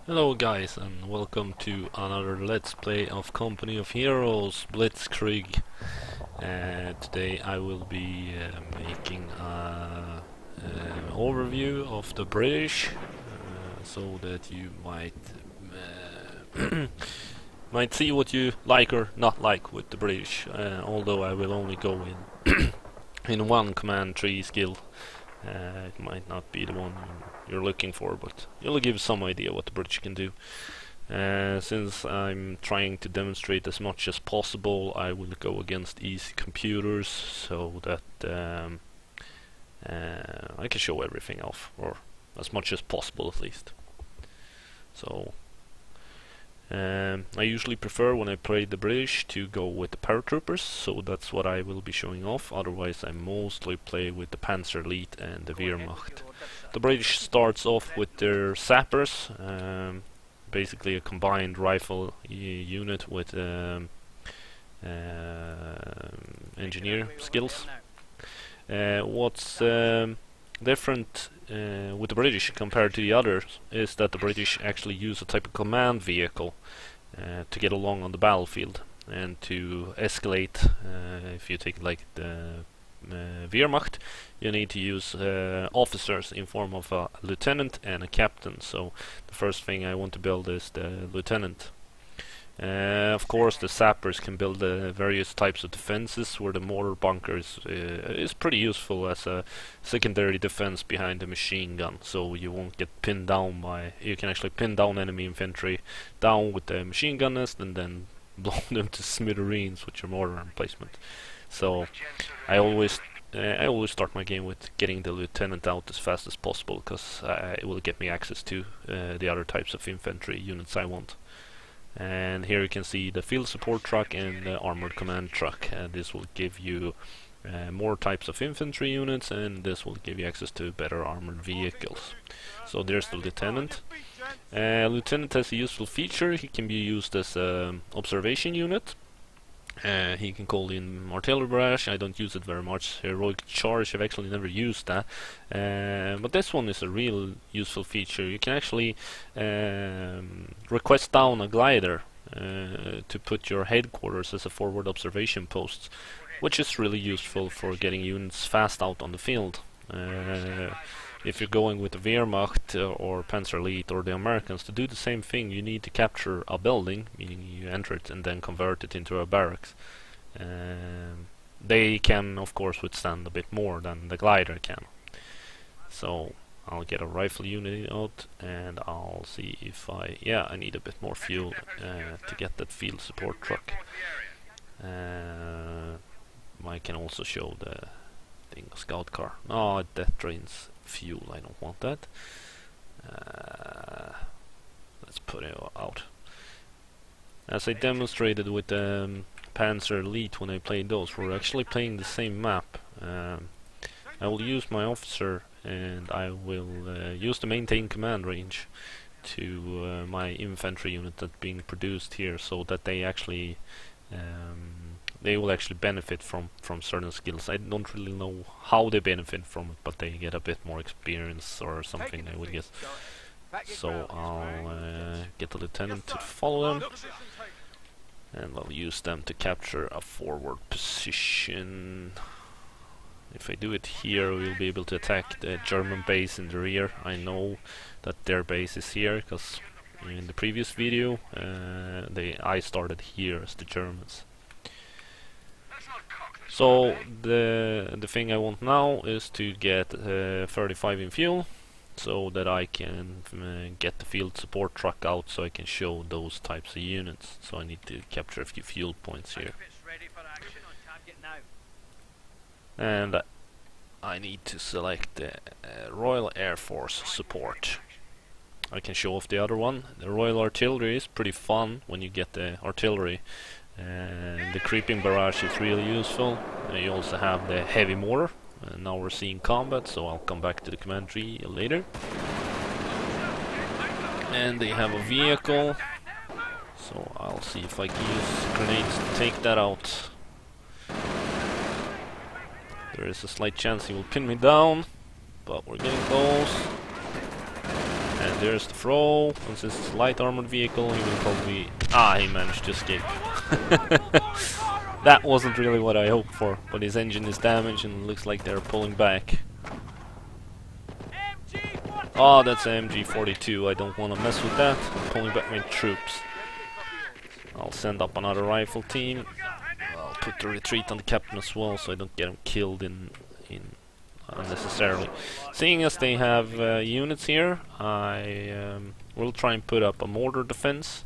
Hello guys, and welcome to another Let's Play of Company of Heroes Blitzkrieg. Today I will be making an overview of the British, so that you might see what you like or not like with the British. Although I will only go in in one command tree skill. It might not be the one you're looking for, but it'll give some idea what the British can do. Since I'm trying to demonstrate as much as possible, I will go against easy computers so that I can show everything off, or as much as possible at least. So I usually prefer, when I play the British, to go with the Paratroopers, so that's what I will be showing off. Otherwise I mostly play with the Panzer Elite and the Wehrmacht. The British starts off with their sappers, basically a combined rifle unit with engineer skills. What's different with the British compared to the others is that the British actually use a type of command vehicle to get along on the battlefield and to escalate. If you take like the Wehrmacht, you need to use officers in form of a lieutenant and a captain. So the first thing I want to build is the lieutenant. Of course, the sappers can build various types of defenses, where the mortar bunker is pretty useful as a secondary defense behind the machine gun, so you won't get pinned down by... You can actually pin down enemy infantry down with the machine gun nest and then blow them to smithereens with your mortar emplacement. So I always start my game with getting the lieutenant out as fast as possible, because it will get me access to the other types of infantry units I want. And here you can see the field support truck and the armored command truck. This will give you more types of infantry units, and this will give you access to better armored vehicles. So there's the lieutenant. Lieutenant has a useful feature. He can be used as an observation unit. He can call in artillery barrage. I don't use it very much. Heroic charge, I've actually never used that. But this one is a real useful feature. You can actually request down a glider to put your headquarters as a forward observation post, which is really useful for getting units fast out on the field. If you're going with the Wehrmacht or Panzer Elite or the Americans, to do the same thing you need to capture a building, meaning you enter it and then convert it into a barracks. They can of course withstand a bit more than the glider can. So I'll get a rifle unit out, and I'll see if I need a bit more fuel to get that field support truck. I can also show the scout car. Oh, that drains fuel, I don't want that. Let's put it out. As I demonstrated with the Panzer Elite when I played those, we're actually playing the same map. I will use my officer, and I will use the maintain command range to my infantry unit that's being produced here, so that they actually will actually benefit from certain skills. I don't really know how they benefit from it, but they get a bit more experience or something, I would guess. So I'll get the lieutenant to follow them, and I'll use them to capture a forward position. If I do it here, we'll be able to attack the German base in the rear. I know that their base is here, because in the previous video I started here as the Germans. So the thing I want now is to get 35 in fuel, so that I can get the field support truck out, so I can show those types of units. So I need to capture a few fuel points here. And I need to select the Royal Air Force support. I can show off the other one. The Royal Artillery is pretty fun when you get the artillery. And the creeping barrage is really useful. You also have the heavy mortar. Now we're seeing combat, so I'll come back to the command tree later. And they have a vehicle, so I'll see if I can use grenades to take that out. There is a slight chance he will pin me down, but we're getting close. And And there's the throw, and since it's a light armored vehicle, he will probably... Ah, he managed to escape. That wasn't really what I hoped for, but his engine is damaged and it looks like they're pulling back. Oh, that's an MG42, I don't want to mess with that. I'm pulling back my troops. I'll send up another rifle team. I'll put the retreat on the captain as well, so I don't get him killed in unnecessarily. Seeing as they have units here, I will try and put up a mortar defense.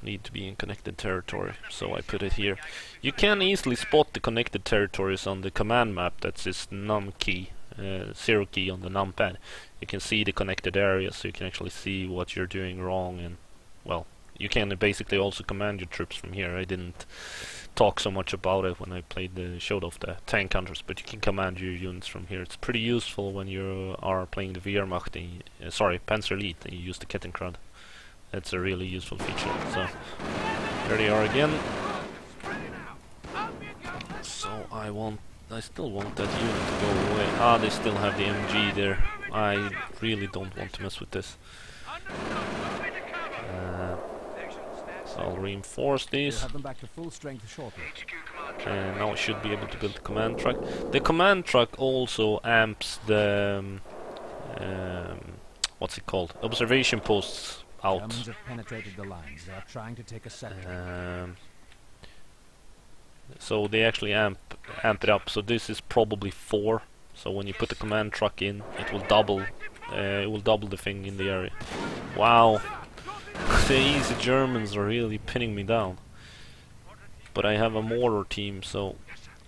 Need to be in connected territory, so I put it here. You can easily spot the connected territories on the command map. That's this num key, 0 key on the numpad. You can see the connected areas, so you can actually see what you're doing wrong, and well, you can basically also command your troops from here. I didn't talk so much about it when I showed off the tank hunters, but you can command your units from here. It's pretty useful when you are playing the Wehrmacht, Panzer Elite, and you use the Kettenkrad. That's a really useful feature. So there they are again. So I still want that unit to go away. Ah, they still have the MG there. I really don't want to mess with this. So I'll reinforce these. And now I should be able to build the command truck. The command truck also amps the what's it called? Observation posts out. Have penetrated the lines. They are trying to take a sector. So they actually amp it up. So this is probably 4. So when you put the command truck in, it will double. It will double the thing in the area. Wow, the easy Germans are really pinning me down. But I have a mortar team, so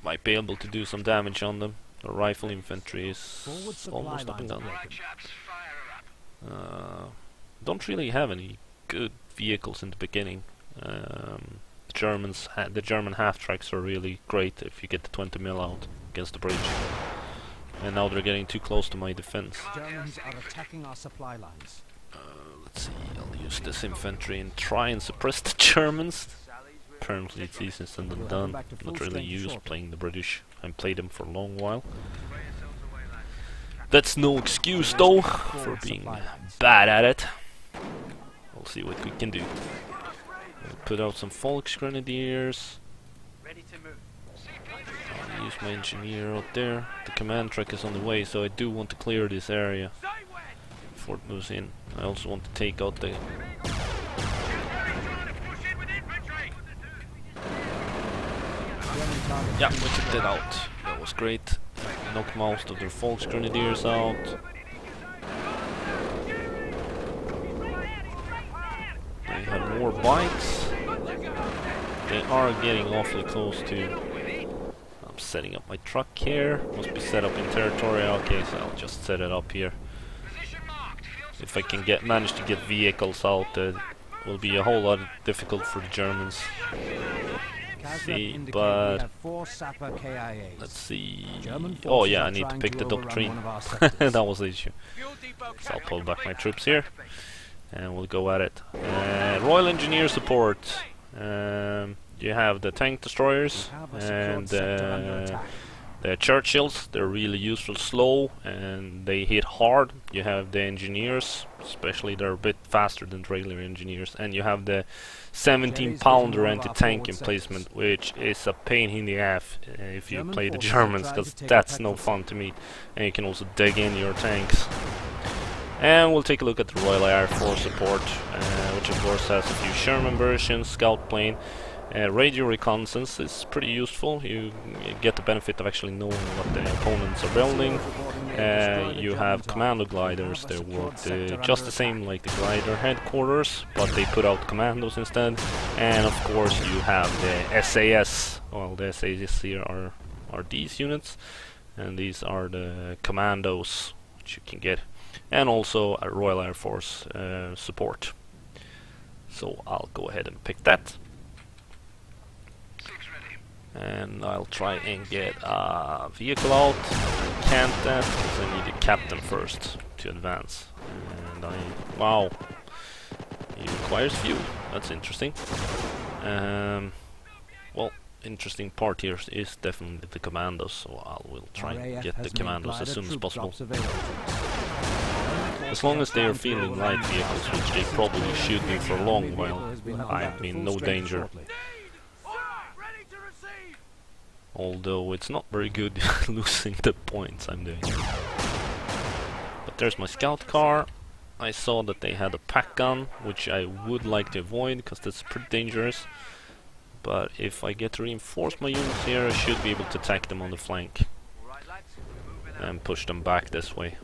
might be able to do some damage on them. The rifle infantry is almost up and down. Don't really have any good vehicles in the beginning. The German half-tracks are really great if you get the 20 mil out against the British. And now they're getting too close to my defense. Germans are attacking our supply lines. Let's see, I'll use this infantry and try and suppress the Germans. Apparently it's easier said than done. Not really used playing the British. I played them for a long while. That's no excuse though for being bad at it. We'll see what we can do. We'll put out some Volksgrenadiers. I'll use my engineer out there. The command truck is on the way, so I do want to clear this area before it moves in. I also want to take out the... Yeah, we took that out. That was great. Knocked most of their Volksgrenadiers out. They have more bikes. They are getting awfully close to... I'm setting up my truck here. Must be set up in territory. Okay, so I'll just set it up here. If I can manage to get vehicles out, it will be a whole lot difficult for the Germans. See, but let's see. Oh yeah, I need to pick the doctrine. That was the issue. So I'll pull back my troops here, and we'll go at it. Royal Engineer Support. You have the tank destroyers and the Churchills. They're really useful, slow, and they hit hard. You have the engineers, especially they're a bit faster than regular engineers, and you have the 17-pounder anti-tank emplacement, which is a pain in the ass if you play the Germans, because that's no fun to me. And you can also dig in your tanks. And we'll take a look at the Royal Air Force support, which of course has a few Sherman versions, scout plane. Radio reconnaissance is pretty useful. You get the benefit of actually knowing what the opponents are building. You have commando gliders. They work just the same like the glider headquarters, but they put out commandos instead. And of course you have the SAS. Well, the SAS here are these units, and these are the commandos which you can get, and also a Royal Air Force support. So I'll go ahead and pick that. And I'll try and get a vehicle out. I can't that because I need a captain first to advance. And wow, he requires fuel. That's interesting. Well, interesting part here is definitely the commandos. So I will try and get the commandos as soon as possible. As long as they are fielding light vehicles, which they probably should be for a long while, I'm in no danger. Although it's not very good losing the points I'm doing. But there's my scout car. I saw that they had a pack gun, which I would like to avoid because that's pretty dangerous. But if I get to reinforce my units here, I should be able to attack them on the flank and push them back this way.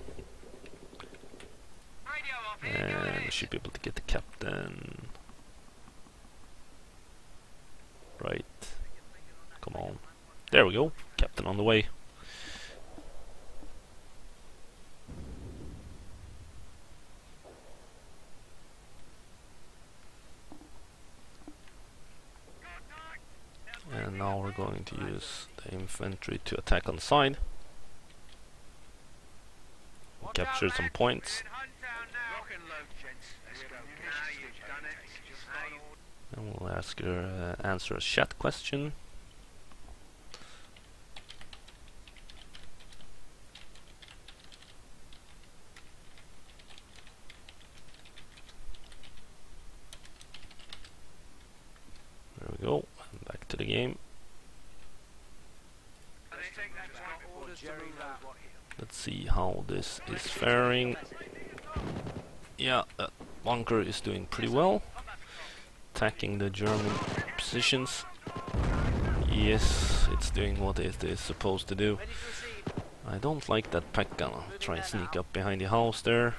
And I should be able to get the captain. Right. Come on. There we go. Captain on the way. And now we're going to use the infantry to attack on the side. Capture some points. And we'll ask her answer a chat question. There we go. Back to the game. Let's see how this is faring. Yeah, that bunker is doing pretty well. Attacking the German positions. Yes, it's doing what it is supposed to do. I don't like that pack gun. I'll try and sneak up behind the house there.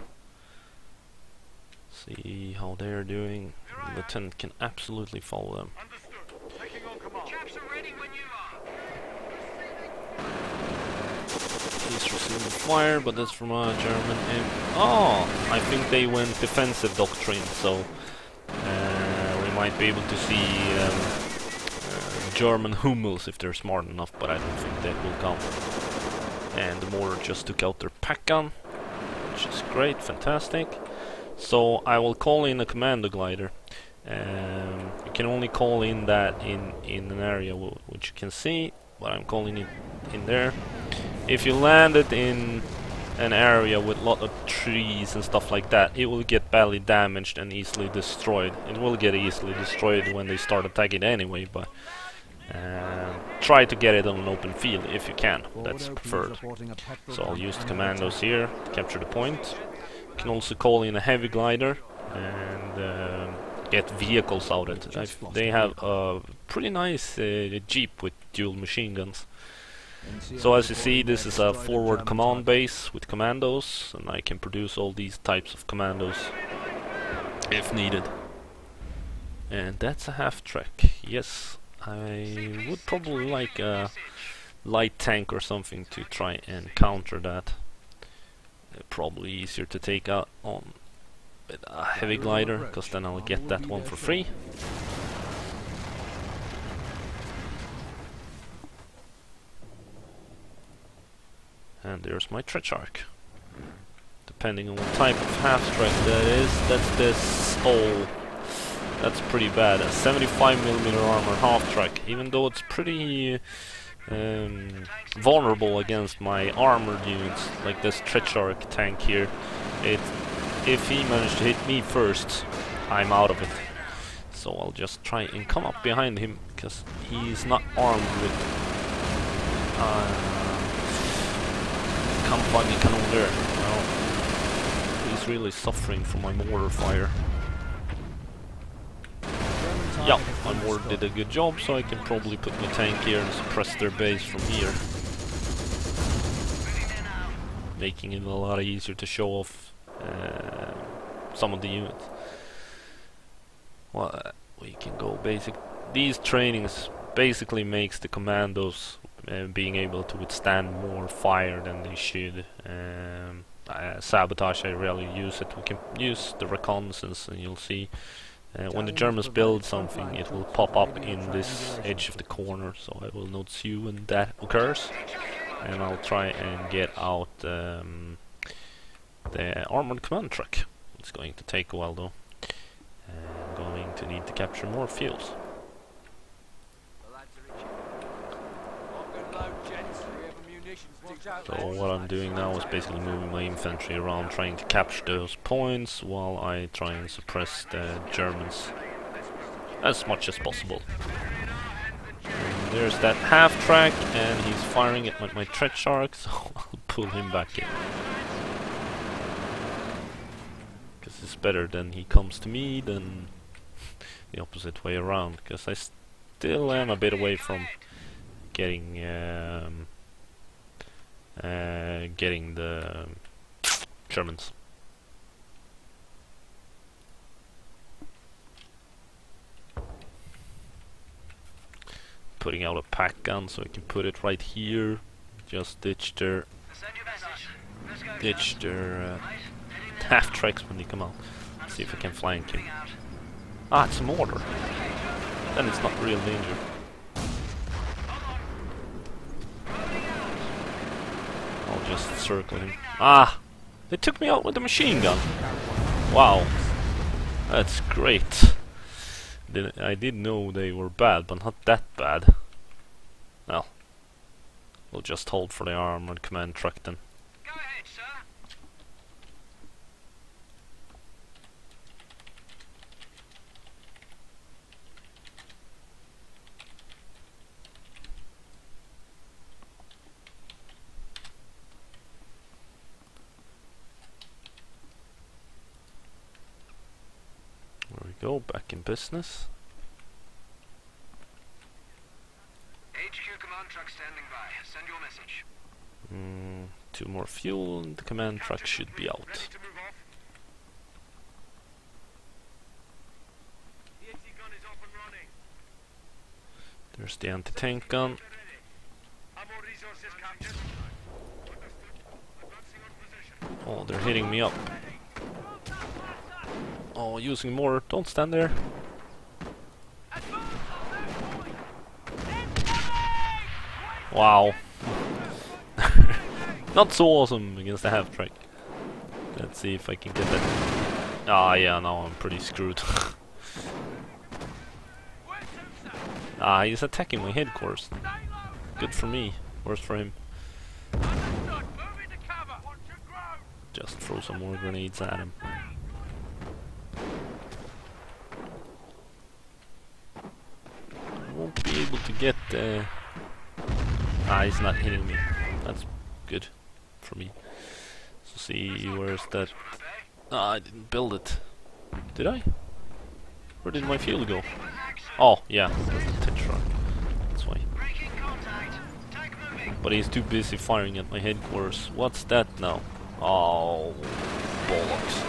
See how they're doing. The lieutenant can absolutely follow them. He's receiving fire, but that's from a German. Oh, I think they went defensive doctrine, so we might be able to see German Hummels if they're smart enough, but I don't think that will come. And the mortar just took out their pack gun, which is great, fantastic. So I will call in a commando glider. You can only call in that in an area which you can see, but I'm calling it in there. If you land it in an area with a lot of trees and stuff like that, it will get badly damaged and easily destroyed. It will get easily destroyed when they start attacking anyway, but try to get it on an open field if you can. That's preferred. So I'll use the commandos here to capture the point. You can also call in a heavy glider and get vehicles out of it. They have a pretty nice jeep with dual machine guns. So as you see, this is a forward command base with commandos, and I can produce all these types of commandos if needed. And that's a half track. Yes, I would probably like a light tank or something to try and counter that. Probably easier to take out on with a heavy glider, because then I'll get that one for free. And there's my Tricharch. Depending on what type of half-track that is, that's this. Oh, that's pretty bad. A 75mm armor half-track. Even though it's pretty vulnerable against my armored units, like this Tricharch tank here. If he managed to hit me first, I'm out of it. So I'll just try and come up behind him, because he's not armed with Kampfwagen cannon there. Well, he's really suffering from my mortar fire. Yeah, my mortar did a good job, so I can probably put my tank here and suppress their base from here. Making it a lot easier to show off some of the units. Well, we can go basic. These trainings basically makes the commandos being able to withstand more fire than they should. Sabotage, I rarely use it. We can use the Reconnaissance, and you'll see when the Germans build something, it will pop up in this edge of the corner, so I will notice you when that occurs. And I'll try and get out the armored command truck. It's going to take a while though. I'm going to need to capture more fuels. So what I'm doing now is basically moving my infantry around, trying to capture those points while I try and suppress the Germans as much as possible. And there's that half-track, and he's firing at my threat shark, so I'll pull him back in. Because it's better than he comes to me than the opposite way around, because I still am a bit away from getting the Germans. Putting out a pack gun so I can put it right here. Just ditch their half tracks when they come out. See if I can flank him. Ah, it's a mortar. Then it's not real danger. I'll just circle him. Ah! They took me out with a machine gun. Wow. That's great. I did know they were bad, but not that bad. Well, we'll just hold for the armored command truck then. Go ahead, sir. There we go, back in business. HQ command truck standing by. Send your message. 2 more fuel and the command truck should be out. Ready to move off. The AT gun is off and running. There's the anti-tank gun. Ammo resources captured. Understood. Advancing on position. Oh, they're hitting me up. Oh, using more. Don't stand there. Wow. Not so awesome against the half-track. Let's see if I can get that. Ah, yeah, now I'm pretty screwed. Ah, he's attacking my headquarters. Good for me. Worse for him. Just throw some more grenades at him. I won't be able to get ah, he's not hitting me. That's good for me. So see, where's that? Ah, I didn't build it. Did I? Where did my fuel go? Oh, yeah, that's the Tetra. That's why. But he's too busy firing at my headquarters. What's that now? Oh, bollocks.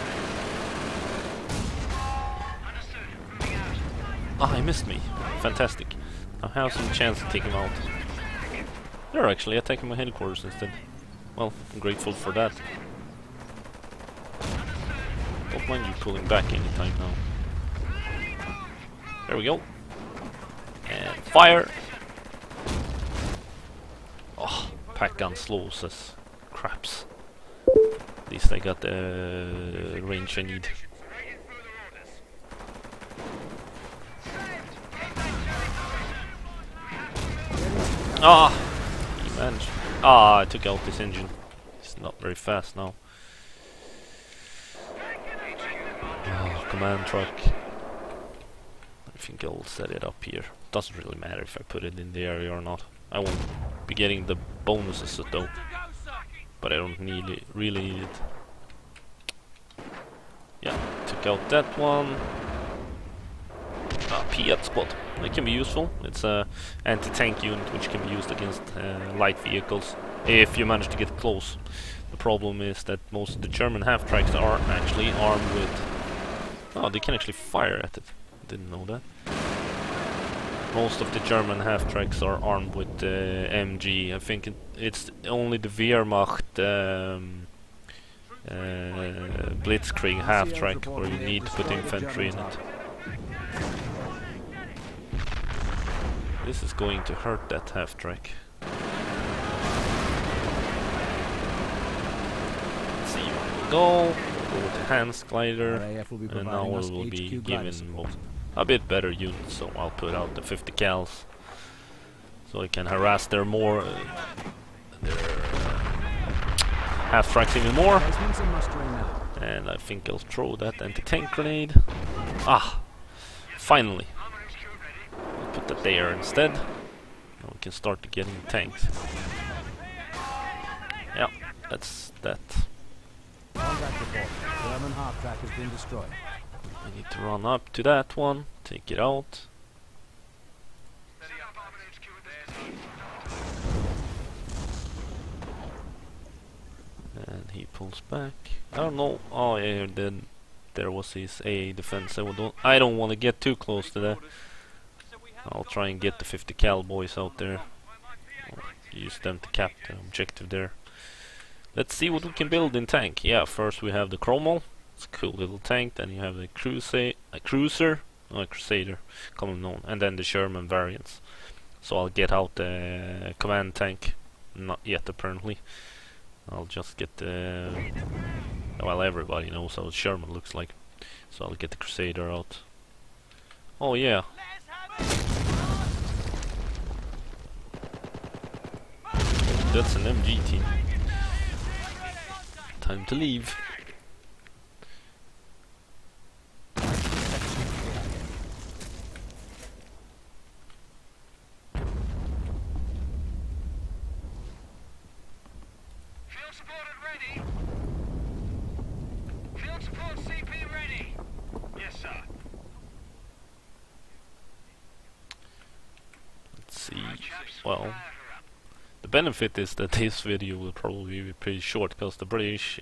Ah, he missed me. Fantastic. I have some chance to take him out. They're actually attacking my headquarters instead. Well, I'm grateful for that. Don't mind you pulling back anytime now. There we go. And fire! Oh, pack gun slows as craps. At least I got the range I need. Ah! He managed. Ah, I took out this engine. It's not very fast now. Oh, command truck. I think I'll set it up here. Doesn't really matter if I put it in the area or not. I won't be getting the bonuses though. But I don't need it, really need it. Yeah, took out that one. Ah, Piat squad. It can be useful. It's a anti-tank unit which can be used against light vehicles if you manage to get close. The problem is that most of the German half-tracks are actually armed with... Oh, they can actually fire at it. Didn't know that. Most of the German half-tracks are armed with MG. I think it's only the Wehrmacht Blitzkrieg half-track where you need to put infantry in it. This is going to hurt that half-track. Let's see where we go. We'll go with the Hans glider, and now we will be given a bit better units, so I'll put out the 50 cals so I can harass their half-tracks even more. Replacements are mustering now. And I think I'll throw that anti-tank grenade. Ah! Finally! I'll put that there instead. Now we can start getting tanks. Yeah, that's that. Contact report. German half-track has been destroyed. I need to run up to that one, take it out. And he pulls back. I don't know. Oh yeah, then there was his AA defense. I don't want to get too close to that. I'll try and get the 50 cal boys out there. I'll use them to cap the objective there. Let's see what we can build in tank. Yeah, first we have the Cromwell. It's a cool little tank. Then you have the Crusader, common known, and then the Sherman variants. So I'll get out the command tank. Not yet, apparently. I'll just get the... well, everybody knows how Sherman looks like. So I'll get the Crusader out. Oh yeah. That's an MG team. Time to leave. Well, the benefit is that this video will probably be pretty short because the British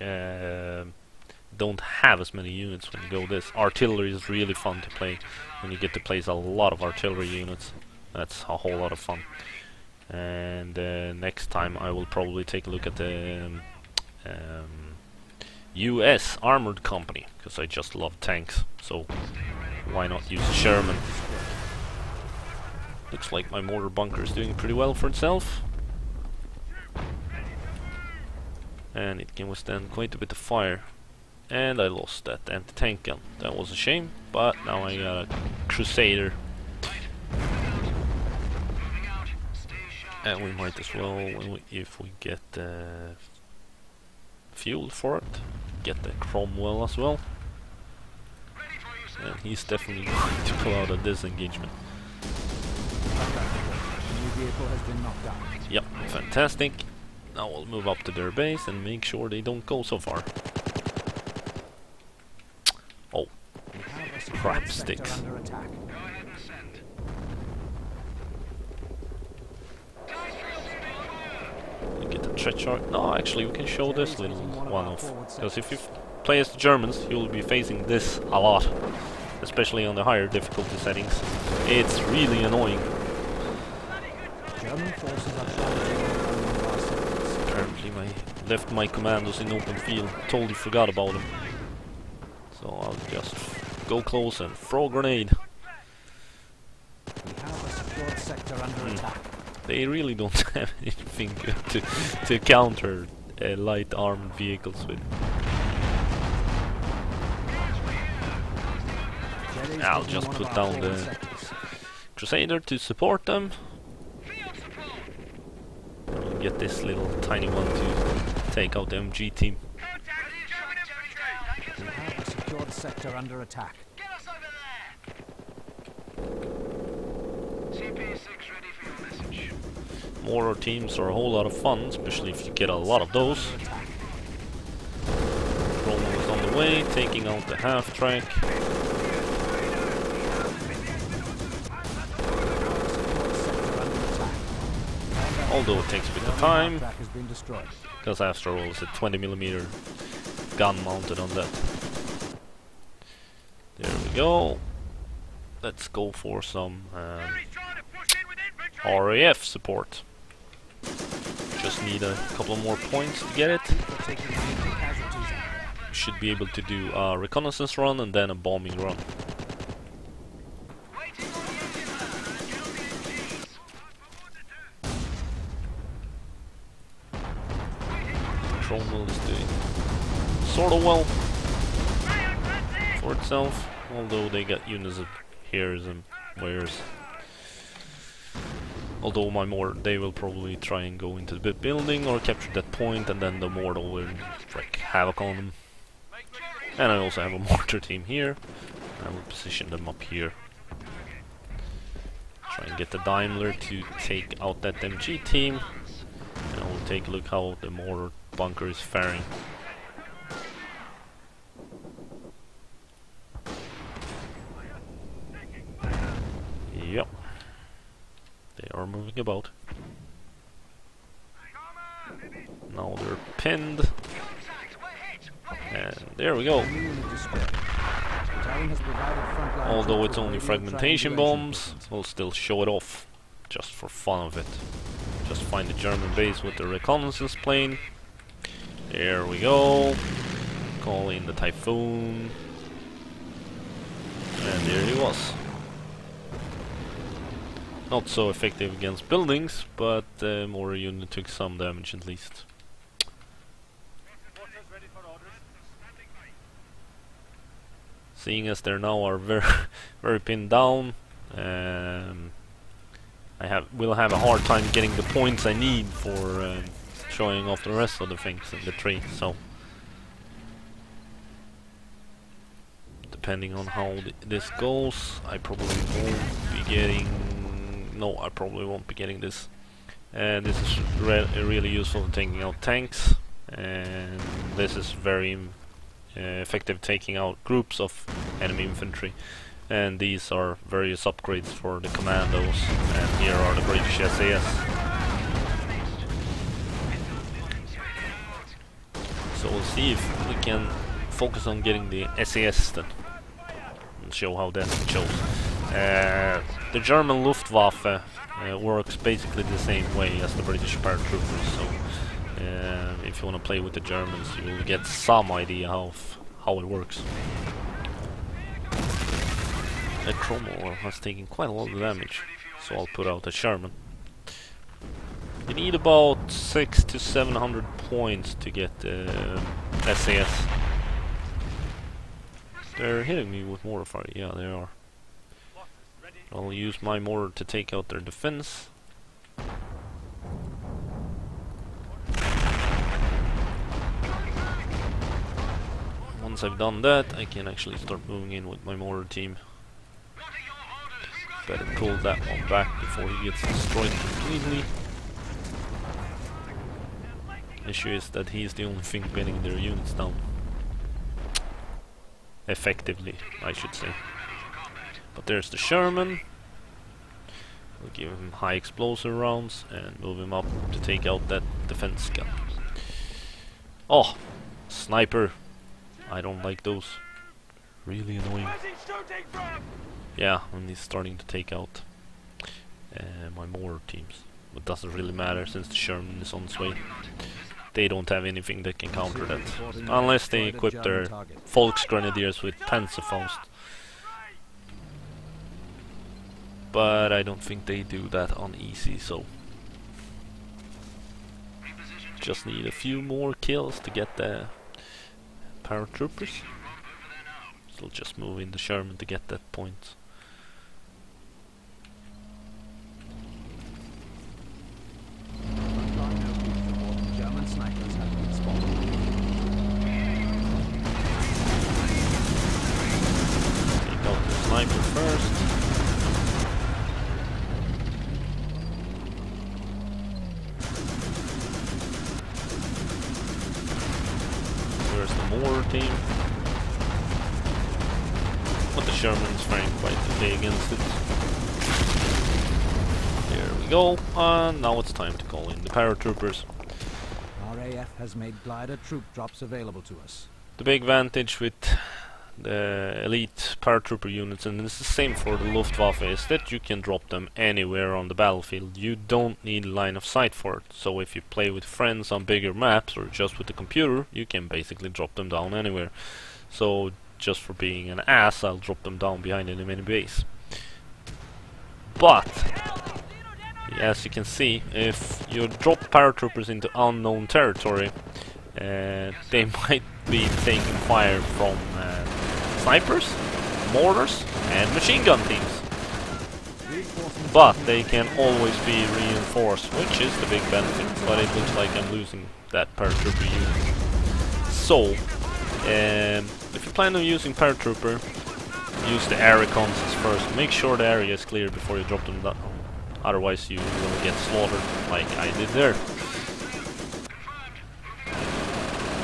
don't have as many units when you go this. Artillery is really fun to play when you get to place a lot of artillery units. That's a whole lot of fun. And next time I will probably take a look at the US Armored Company, because I just love tanks, so why not use a Sherman? Looks like my mortar bunker is doing pretty well for itself. And it can withstand quite a bit of fire. And I lost that anti-tank gun. That was a shame, but now I got a Crusader. And we might as well, if we get fuel for it, get the Cromwell as well. And he's definitely going to pull out a disengagement. Yep, fantastic. Now we'll move up to their base and make sure they don't go so far. Oh, crap sticks. Look at the trench arc. No, actually we can show this little one off. Because if you play as the Germans, you'll be facing this a lot. Especially on the higher difficulty settings. It's really annoying. Apparently I left my commandos in open field. Totally forgot about them. So I'll just go close and throw a grenade. We have a secured sector under attack. They really don't have anything good to counter light armored vehicles with. I'll just put down the Crusader to support them. And get this little tiny one to take out the MG team. We have a secured sector under attack. Get us over there! CP6 ready for your message. Mortar teams are a whole lot of fun, especially if you get a lot of those. Cromwell is on the way, taking out the half-track. Although it takes a bit of time, because after all it's a 20mm gun mounted on that. There we go. Let's go for some RAF support. Just need a couple more points to get it. Should be able to do a reconnaissance run and then a bombing run. Cromwell is doing sort of well for itself, although they got units of here's and where's. Although my mortar, they will probably try and go into the building or capture that point, and then the mortar will wreak havoc on them. And I also have a mortar team here. I will position them up here. Try and get the Daimler to take out that MG team. And I will take a look how the mortar bunker is faring. Yep. They are moving about. Now they're pinned. And there we go. Although it's only fragmentation bombs, we'll still show it off. Just for fun of it. Just find the German base with the reconnaissance plane. There we go. Call in the Typhoon. And there he was. Not so effective against buildings, but mortar unit took some damage at least. Seeing as they now are very pinned down, will have a hard time getting the points I need for showing off the rest of the things in the tree. So, depending on how this goes, I probably won't be getting. No, I probably won't be getting this. And this is really useful for taking out tanks, and this is very effective taking out groups of enemy infantry. And these are various upgrades for the commandos, and here are the British SAS. So we'll see if we can focus on getting the SAS then, and show how that shows. The German Luftwaffe works basically the same way as the British paratroopers, so if you want to play with the Germans, you will get some idea how it works. Cromwell has taken quite a lot of damage, so I'll put out a Sherman. You need about 600 to 700 points to get SAS. They're hitting me with mortar fire, yeah they are. I'll use my mortar to take out their defense. Once I've done that, I can actually start moving in with my mortar team. Better pull that one back before he gets destroyed completely. Issue is that he's the only thing getting their units down. Effectively, I should say. But there's the Sherman. We'll give him high explosive rounds and move him up to take out that defense gun. Oh, sniper. I don't like those. Really annoying. Yeah, and he's starting to take out my mortar teams. But doesn't really matter since the Sherman is on its way. They don't have anything that can counter that. Unless they equip their Volksgrenadiers with Panzerfaust. But I don't think they do that on easy, so just need a few more kills to get the paratroopers. So just move in the Sherman to get that point. German snipers have been spotted. Take out the sniper first. There's the mortar team. But the Sherman's faring quite okay against it. There we go, and now it's time to call in the paratroopers. RAF has made glider troop drops available to us. The big advantage with the elite paratrooper units, and it's the same for the Luftwaffe, is that you can drop them anywhere on the battlefield. You don't need line of sight for it. So if you play with friends on bigger maps or just with the computer, you can basically drop them down anywhere. So just for being an ass, I'll drop them down behind an enemy base. But as you can see, if you drop paratroopers into unknown territory, they might be taking fire from snipers, mortars, and machine gun teams. but they can always be reinforced, which is the big benefit. But it looks like I'm losing that paratrooper unit. So, if you plan on using paratrooper, use the air reconnaissance first. Make sure the area is clear before you drop them down. Otherwise you will get slaughtered like I did there.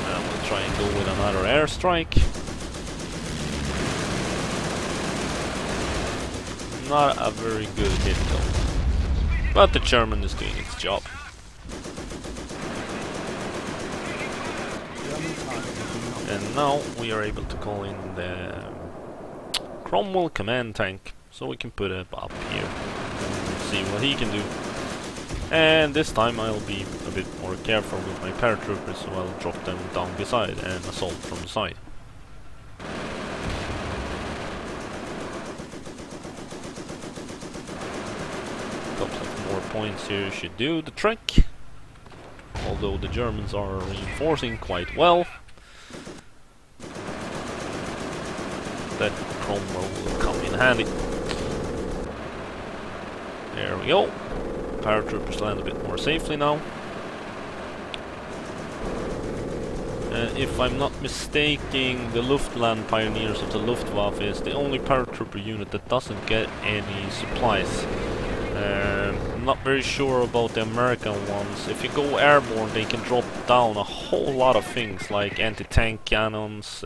And we'll try and go with another airstrike. Not a very good hit though. But the German is doing its job. And now we are able to call in the Cromwell command tank, so we can put it up here and see what he can do. And this time I'll be a bit more careful with my paratroopers, so I'll drop them down beside and assault from the side. A couple of more points here should do the trick, although the Germans are reinforcing quite well. That Cromwell will come in handy. There we go. Paratroopers land a bit more safely now. If I'm not mistaken, the Luftland Pioneers of the Luftwaffe is the only paratrooper unit that doesn't get any supplies. I'm not very sure about the American ones. If you go airborne, they can drop down a whole lot of things like anti-tank cannons,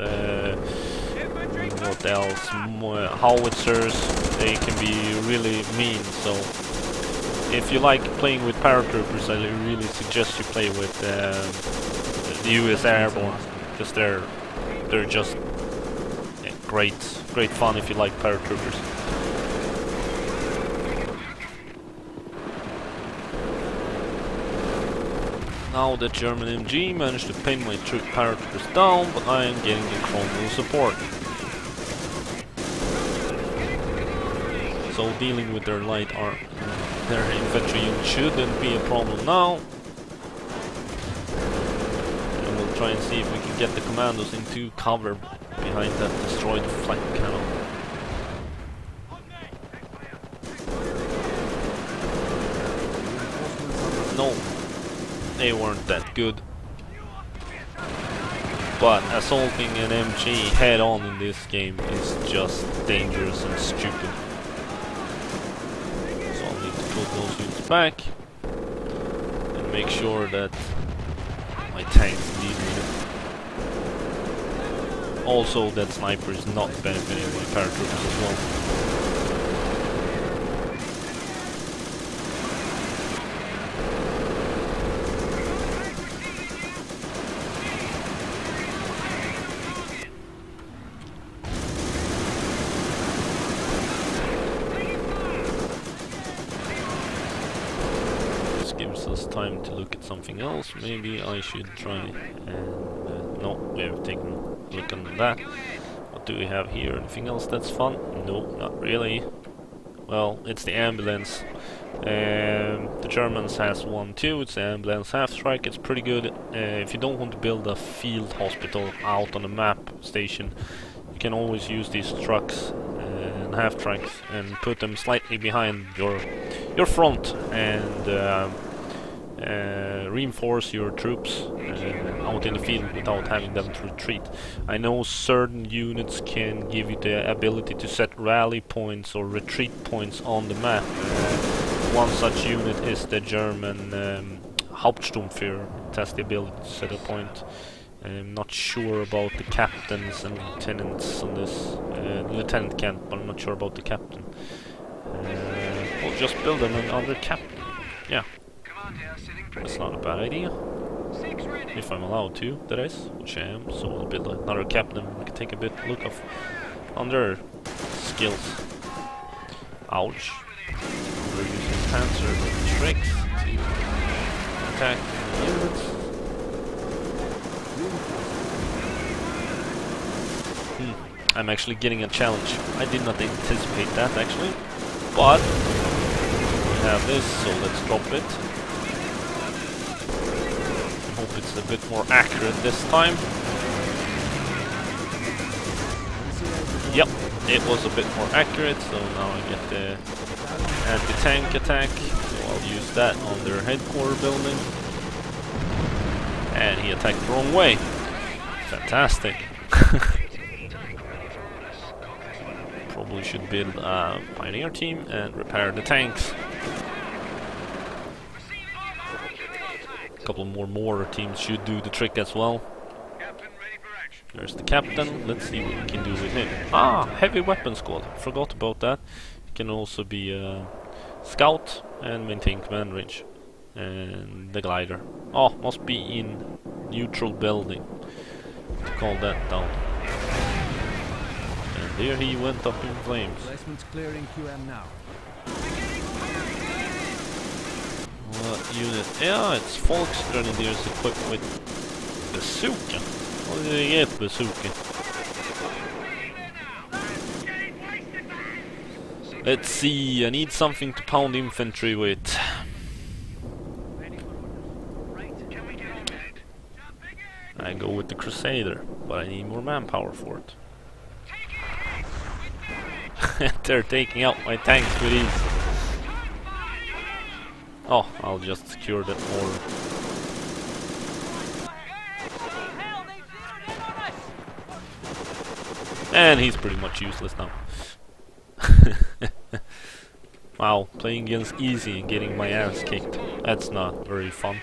what else, howitzers. They can be really mean, so if you like playing with paratroopers, I really suggest you play with the US Airborne, because they're just great fun if you like paratroopers. Now the German MG managed to pin my paratroopers down, but I am getting the Cromwell support. So dealing with their their infantry unit shouldn't be a problem now. And we'll try and see if we can get the commandos into cover behind that destroyed flank cannon. No, they weren't that good. But assaulting an MG head on in this game is just dangerous and stupid. So I'll need to put those units back and make sure that my tanks deal with it. Also, that sniper is not benefiting my paratroopers as well. Gives us time to look at something else. Maybe I should try and no, we have taken a look at that. What do we have here? Anything else that's fun? No, not really. Well, it's the ambulance. The Germans has one too. It's the ambulance half strike. It's pretty good. If you don't want to build a field hospital out on the map station, you can always use these trucks and half tracks and put them slightly behind your front and reinforce your troops out in the field without having them to retreat. I know certain units can give you the ability to set rally points or retreat points on the map. One such unit is the German Hauptsturmführer. It has the ability to set a point. I'm not sure about the captains and lieutenants on this. Lieutenant can, but I'm not sure about the captain. We'll just build another captain. Yeah, that's not a bad idea. If I'm allowed to, that is, which I am. So we'll build another captain. We can take a bit look of on their skills. Ouch. We're using Panzer tricks to attack units. I'm actually getting a challenge. I did not anticipate that actually, but we have this, so let's drop it. I hope it's a bit more accurate this time. Yep, it was a bit more accurate, so now I get the anti-tank attack, so I'll use that on their headquarters building. And he attacked the wrong way. Fantastic. Probably should build a pioneer team and repair the tanks. A couple more mortar teams should do the trick as well. There's the captain. Let's see what we can do with him. Ah, heavy weapon squad. Forgot about that. He can also be a scout and maintain command range. And the glider. Oh, must be in neutral building. Call that down. And there he went up in flames. Replacement's clearing QM now. What unit? Yeah, it's Folks Grenadiers equipped with bazooka. How did they get bazooka? Let's see, I need something to pound infantry with. I go with the Crusader, but I need more manpower for it. They're taking out my tanks with ease. Oh, I'll just secure that more. And he's pretty much useless now. Wow, playing against easy and getting my ass kicked. That's not very fun.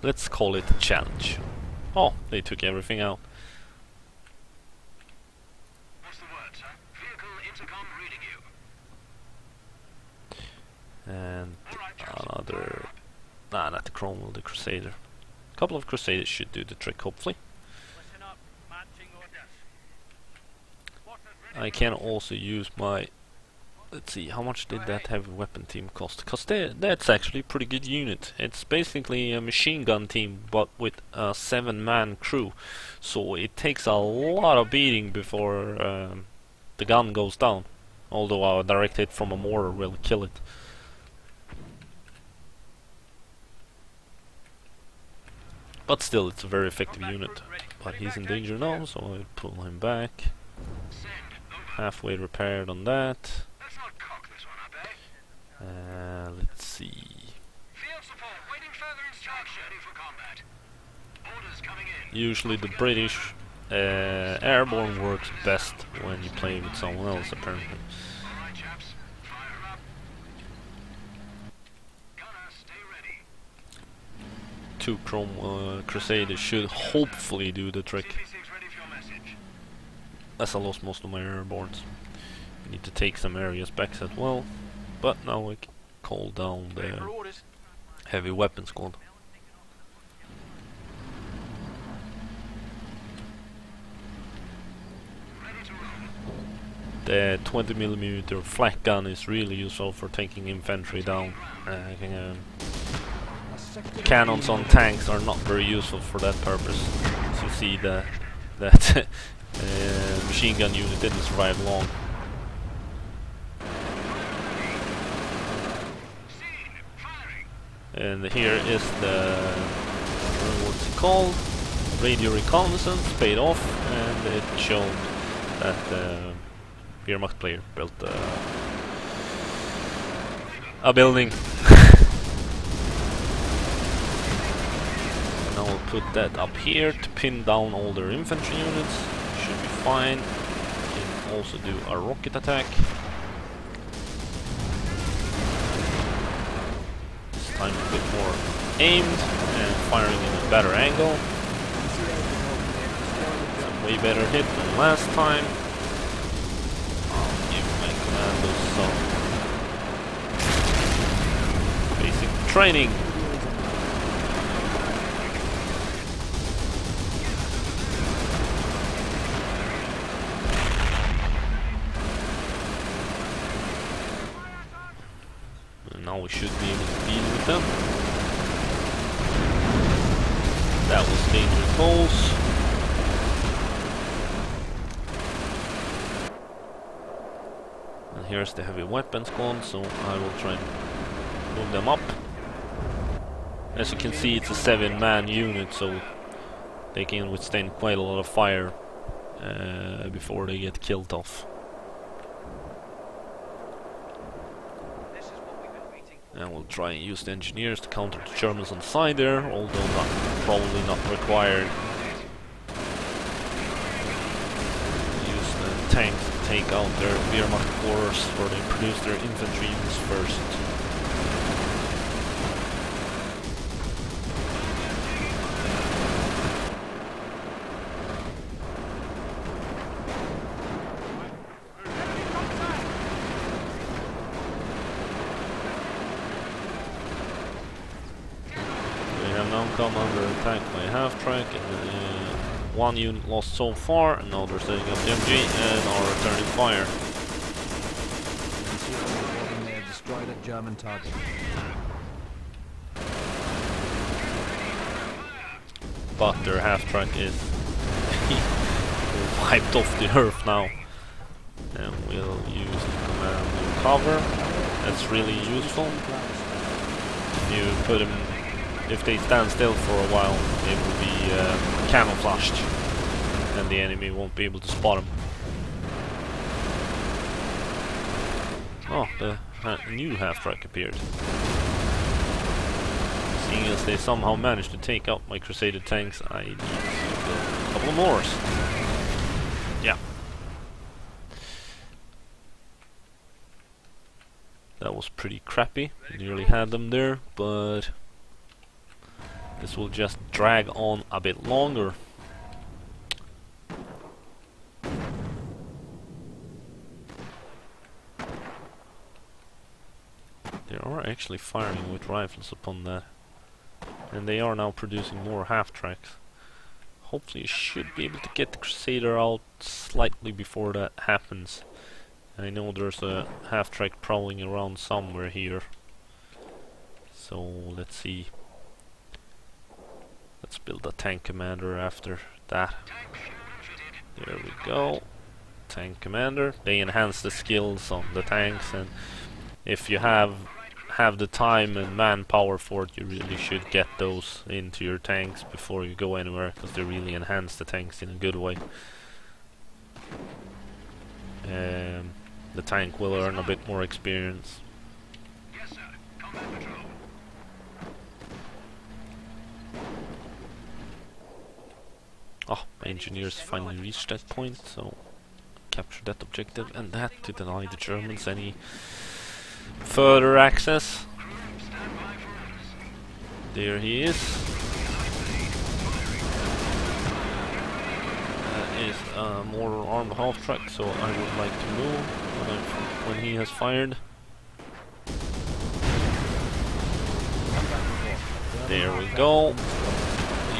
Let's call it a challenge. Oh, they took everything out. What's the word, sir? Vehicle intercom reading you. And another... Nah, not the Cromwell, the Crusader. A couple of Crusaders should do the trick, hopefully. Listen up, marching orders. I can also use my... Let's see, how much did that heavy weapon team cost? Because that's actually a pretty good unit. It's basically a machine gun team, but with a 7-man crew. So it takes a lot of beating before the gun goes down. Although a direct hit from a mortar will kill it. But still, it's a very effective unit. But he's in danger now, so I pull him back. Halfway repaired on that. Let's see. Field support, waiting further instruction. Ready for combat. Orders coming in. Usually the British airborne works best when you play with someone else, apparently. Alright, chaps. Fire up. Gunner, stay ready. Two Crusaders should hopefully do the trick. CP6 ready for your message. As I lost most of my airbornes. I need to take some areas back as well. But now we can call down the heavy weapon squad. The 20mm flak gun is really useful for taking infantry down. Cannons on tanks are not very useful for that purpose. As you see, that machine gun unit didn't survive long. And here is the what's it called? Radio Reconnaissance paid off, and it showed that the Wehrmacht player built a building. Now we'll put that up here to pin down all their infantry units. Should be fine. We can also do a rocket attack. I'm a bit more aimed and firing in a better angle. Some way better hit than last time. I'll give my commandos some basic training. Now we should be able to deal with them. That was dangerous holes. And here's the heavy weapon squad, so I will try and move them up. As you can see, it's a 7-man unit, so they can withstand quite a lot of fire before they get killed off. And we'll try and use the engineers to counter the Germans on the side there, although probably not required. Use the tanks to take out their Wehrmacht corps, where they produce their infantry units first. Come under attack by a half-track, and one unit lost so far, and now they're setting up the MG and are returning fire. They have destroyed a German target. But their half-track is wiped off the earth now. And we'll use the command to cover. That's really useful. If you put them, if they stand still for a while, it will be camouflaged, and the enemy won't be able to spot them. Oh, the new half-track appeared. Seeing as they somehow managed to take out my Crusader tanks, I need to build a couple more. Yeah. That was pretty crappy. Nearly had them there, but this will just drag on a bit longer. They are actually firing with rifles upon that. And they are now producing more half-tracks. Hopefully you should be able to get the Crusader out slightly before that happens. I know there's a half-track prowling around somewhere here. So let's see. Let's build a tank commander after that. There we go. Tank commander. They enhance the skills on the tanks, and if you have the time and manpower for it, you really should get those into your tanks before you go anywhere, because they really enhance the tanks in a good way. The tank will earn a bit more experience. Yes, sir. Combat patrol. Oh, my engineers finally reached that point, so capture that objective, and that to deny the Germans any further access. There he is. That is a more armed half-track, so I would like to move when he has fired. There we go.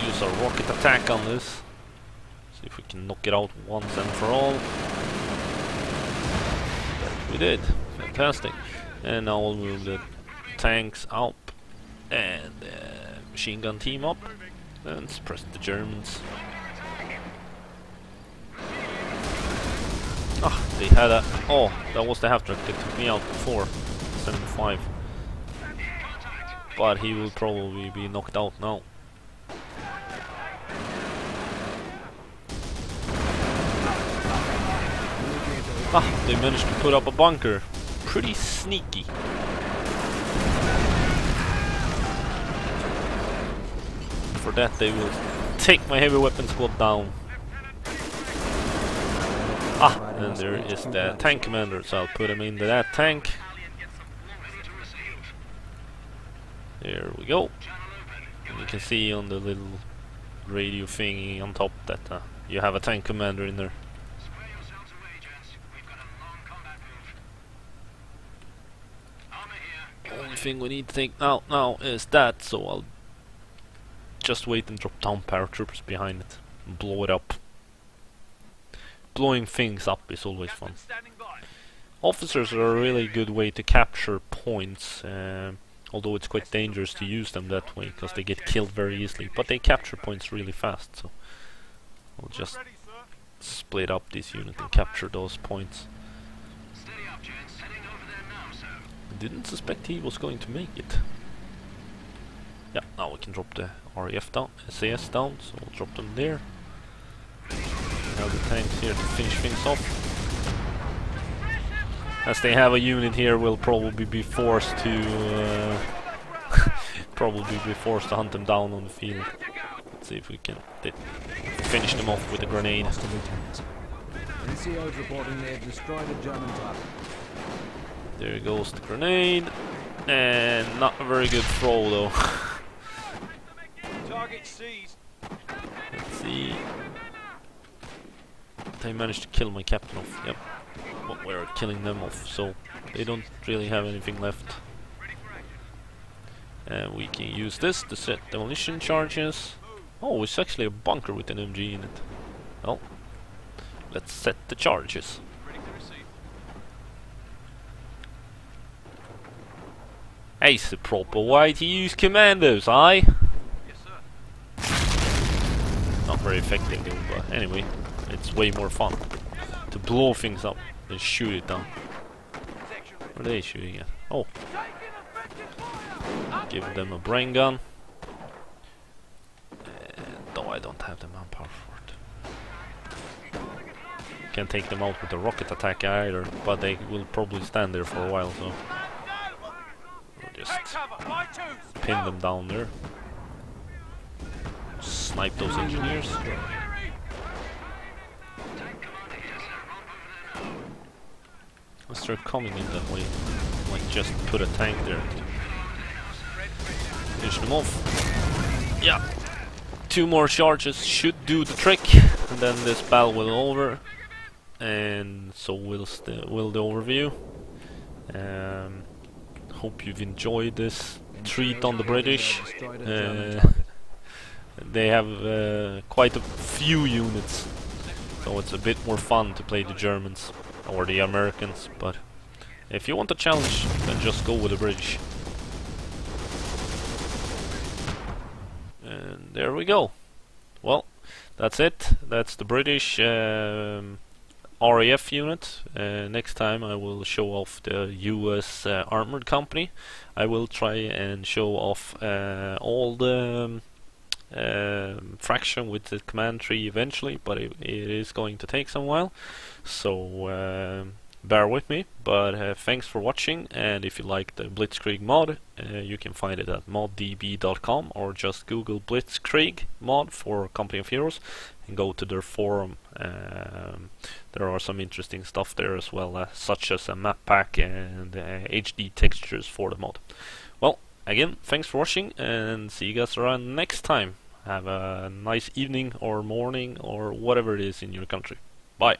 Use a rocket attack on this. See if we can knock it out once and for all. That we did. Fantastic. And now we'll move the tanks up and machine gun team up and suppress the Germans. Ah, they had a... Oh, that was the half-track that took me out before. 75. But he will probably be knocked out now. Ah, they managed to put up a bunker. Pretty sneaky. For that they will take my heavy weapon squad down. Ah, and there is the tank commander, so I'll put him into that tank. There we go. And you can see on the little radio thingy on top that you have a tank commander in there. Only thing we need to take out now is that, so I'll just wait and drop down paratroopers behind it and blow it up. Blowing things up is always fun. Officers are a really good way to capture points, although it's quite dangerous to use them that way because they get killed very easily, but they capture points really fast, so I'll just split up this unit and capture those points. I didn't suspect he was going to make it. Yeah, now we can drop the RAF down, SAS down, so we'll drop them there. have the tanks here to finish things off. As they have a unit here, we'll probably be forced to hunt them down on the field. Let's see if we can finish them off with a grenade. NCO's reporting they have destroyed a German target. There goes the grenade, and not a very good throw though. Target seized. Let's see. They managed to kill my captain off. Yep. But we're killing them off, so they don't really have anything left. And we can use this to set demolition charges. Oh, it's actually a bunker with an MG in it. Well, let's set the charges. Ace the proper way to use commandos, aye? Yes, sir. Not very effective though, but anyway, it's way more fun to blow things up than shoot it down. What are they shooting at? Oh. Give them a brain gun. Though I don't have the manpower for it. Can't take them out with a rocket attack either, but they will probably stand there for a while, so we'll just pin them down there. Snipe those engineers. As they're coming in that way, like just put a tank there. Finish them off. Yeah. 2 more charges should do the trick, and then this battle will be over. And so will the overview. Hope you've enjoyed this treat on the British. They have quite a few units, so it's a bit more fun to play the Germans or the Americans. But if you want a challenge, then just go with the British. And there we go. Well, that's it. That's the British RAF unit. Next time I will show off the US Armored Company. I will try and show off all the fraction with the command tree eventually, but it is going to take some while. So bear with me, but thanks for watching, and if you like the Blitzkrieg mod, you can find it at moddb.com, or just Google Blitzkrieg mod for Company of Heroes and go to their forum. There are some interesting stuff there as well, such as a map pack and HD textures for the mod. Well, again, thanks for watching, and see you guys around next time. Have a nice evening or morning or whatever it is in your country. Bye.